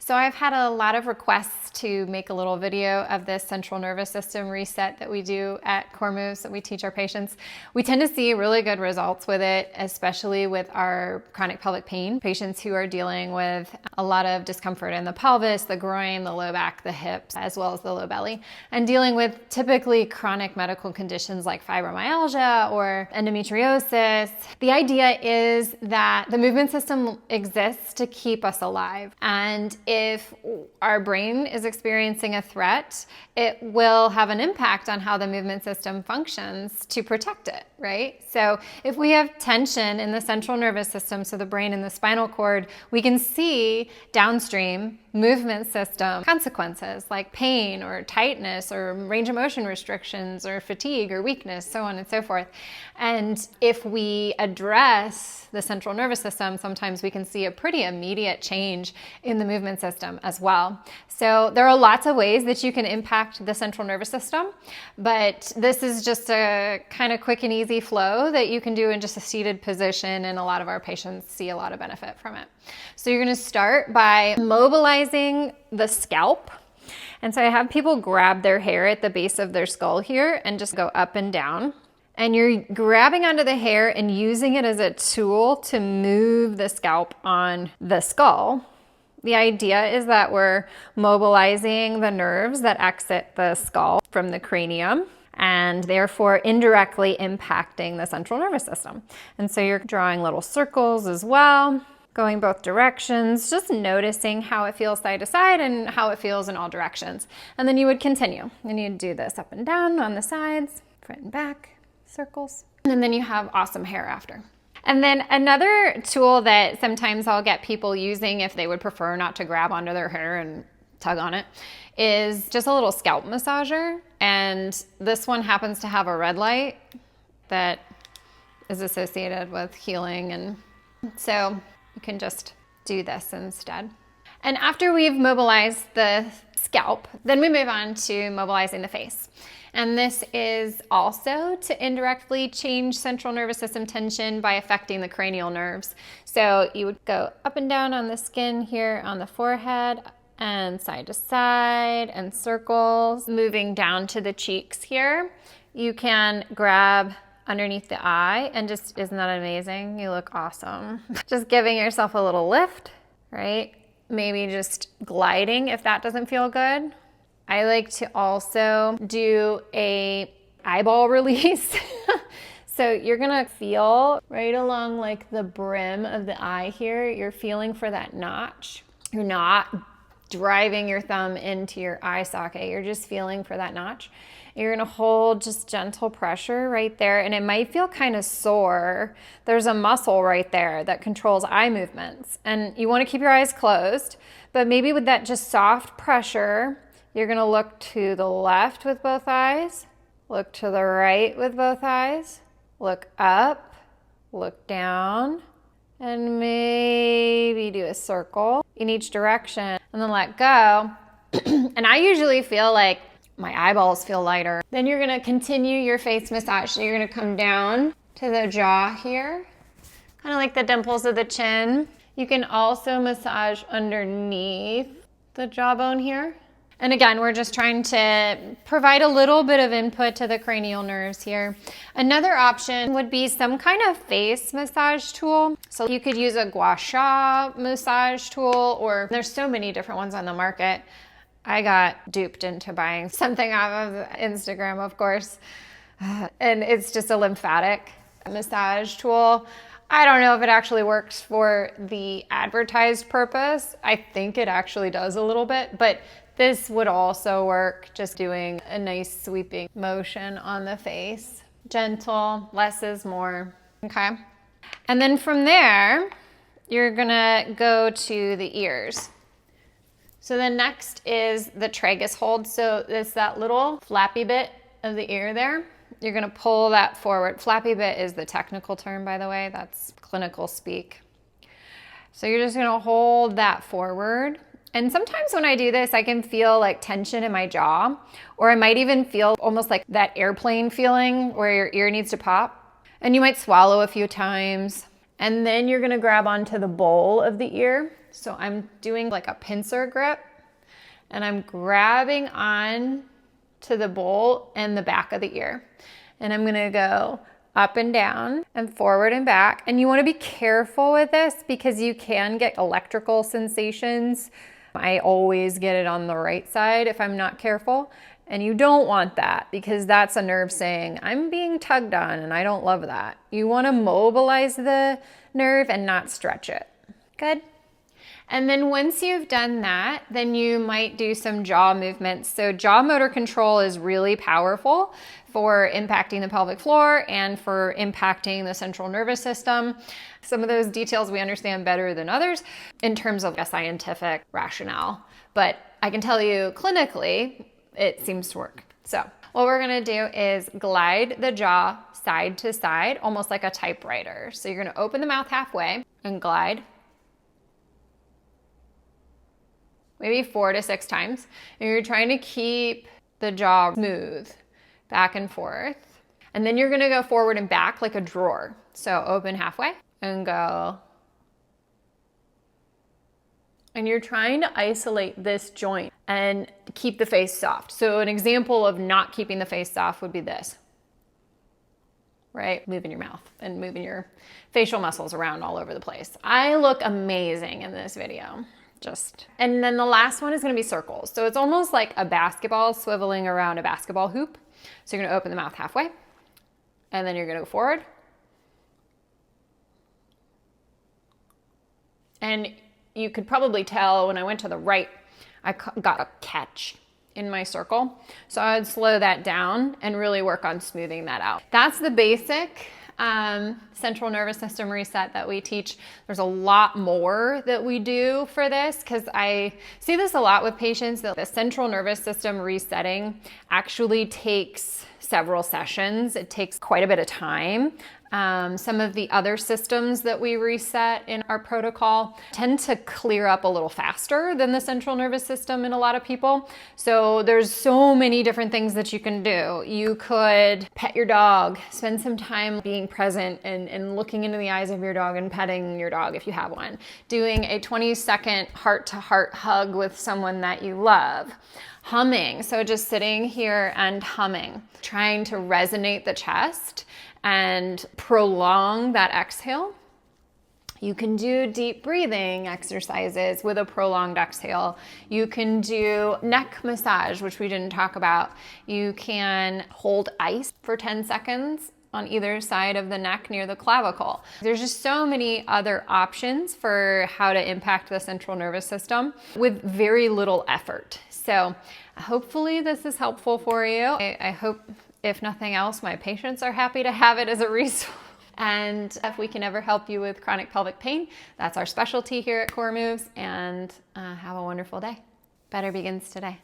So I've had a lot of requests to make a little video of this central nervous system reset that we do at Core Moves that we teach our patients. We tend to see really good results with it, especially with our chronic pelvic pain patients who are dealing with a lot of discomfort in the pelvis, the groin, the low back, the hips, as well as the low belly, and dealing with typically chronic medical conditions like fibromyalgia or endometriosis. The idea is that the movement system exists to keep us alive, and if our brain is experiencing a threat, it will have an impact on how the movement system functions to protect it, right? So if we have tension in the central nervous system, so the brain and the spinal cord, we can see downstream movement system consequences like pain or tightness or range of motion restrictions or fatigue or weakness, so on and so forth. And if we address the central nervous system, sometimes we can see a pretty immediate change in the movement system as well. So there are lots of ways that you can impact the central nervous system, but this is just a kind of quick and easy flow that you can do in just a seated position, and a lot of our patients see a lot of benefit from it. So you're going to start by mobilizing the scalp. And so I have people grab their hair at the base of their skull here and just go up and down. And you're grabbing onto the hair and using it as a tool to move the scalp on the skull. The idea is that we're mobilizing the nerves that exit the skull from the cranium, and therefore indirectly impacting the central nervous system. And so you're drawing little circles as well, going both directions, just noticing how it feels side to side and how it feels in all directions. And then you would continue. And you'd do this up and down on the sides, front and back, circles. And then you have awesome hair after. And then another tool that sometimes I'll get people using if they would prefer not to grab onto their hair and tug on it is just a little scalp massager. And this one happens to have a red light that is associated with healing. And so you can just do this instead. And after we've mobilized the scalp, then we move on to mobilizing the face. And this is also to indirectly change central nervous system tension by affecting the cranial nerves. So you would go up and down on the skin here on the forehead and side to side and circles, moving down to the cheeks here. You can grab underneath the eye and just, isn't that amazing? You look awesome. Just giving yourself a little lift, right? Maybe just gliding if that doesn't feel good. I like to also do a eyeball release. So you're gonna feel right along like the brim of the eye here, you're feeling for that notch. You're not driving your thumb into your eye socket, you're just feeling for that notch. You're gonna hold just gentle pressure right there, and it might feel kind of sore. There's a muscle right there that controls eye movements, and you wanna keep your eyes closed, but maybe with that just soft pressure, you're gonna look to the left with both eyes, look to the right with both eyes, look up, look down, and maybe do a circle in each direction, and then let go. And I usually feel like my eyeballs feel lighter. Then you're gonna continue your face massage. So you're gonna come down to the jaw here, kind of like the dimples of the chin. You can also massage underneath the jawbone here. And again, we're just trying to provide a little bit of input to the cranial nerves here. Another option would be some kind of face massage tool. So you could use a gua sha massage tool, or there's so many different ones on the market. I got duped into buying something off of Instagram, of course. And it's just a lymphatic massage tool. I don't know if it actually works for the advertised purpose. I think it actually does a little bit, but this would also work, just doing a nice sweeping motion on the face. Gentle, less is more, okay? And then from there, you're gonna go to the ears. So the next is the tragus hold. So it's that little flappy bit of the ear there. You're gonna pull that forward. Flappy bit is the technical term, by the way, that's clinical speak. So you're just gonna hold that forward. And sometimes when I do this, I can feel like tension in my jaw, or I might even feel almost like that airplane feeling where your ear needs to pop. And you might swallow a few times. And then you're gonna grab onto the bowl of the ear So I'm doing like a pincer grip, and I'm grabbing on to the bowl and the back of the ear. And I'm gonna go up and down and forward and back. And you wanna be careful with this because you can get electrical sensations. I always get it on the right side if I'm not careful. And you don't want that because that's a nerve saying, I'm being tugged on and I don't love that. You wanna mobilize the nerve and not stretch it. Good. And then once you've done that, then you might do some jaw movements. So jaw motor control is really powerful for impacting the pelvic floor and for impacting the central nervous system. Some of those details we understand better than others in terms of a scientific rationale. But I can tell you clinically, it seems to work. So what we're gonna do is glide the jaw side to side, almost like a typewriter. So you're gonna open the mouth halfway and glide. Maybe 4 to 6 times. And you're trying to keep the jaw smooth, back and forth. And then you're gonna go forward and back like a drawer. So open halfway and go. And you're trying to isolate this joint and keep the face soft. So an example of not keeping the face soft would be this, right? Moving your mouth and moving your facial muscles around all over the place. I look amazing in this video. And then the last one is gonna be circles. So it's almost like a basketball swiveling around a basketball hoop. So you're gonna open the mouth halfway, and then you're gonna go forward. And you could probably tell when I went to the right, I got a catch in my circle. So I would slow that down and really work on smoothing that out. That's the basic central nervous system reset that we teach. There's a lot more that we do for this because I see this a lot with patients that the central nervous system resetting actually takes several sessions. It takes quite a bit of time. Some of the other systems that we reset in our protocol tend to clear up a little faster than the central nervous system in a lot of people. So there's so many different things that you can do. You could pet your dog, spend some time being present and looking into the eyes of your dog and petting your dog if you have one. Doing a 20-second heart-to-heart hug with someone that you love. Humming, so just sitting here and humming, trying to resonate the chest and prolong that exhale. You can do deep breathing exercises with a prolonged exhale. You can do neck massage, which we didn't talk about. You can hold ice for 10 seconds on either side of the neck near the clavicle. There's just so many other options for how to impact the central nervous system with very little effort. So hopefully this is helpful for you. I hope, if nothing else, my patients are happy to have it as a resource. And if we can ever help you with chronic pelvic pain, that's our specialty here at Core Moves. And have a wonderful day. Better begins today.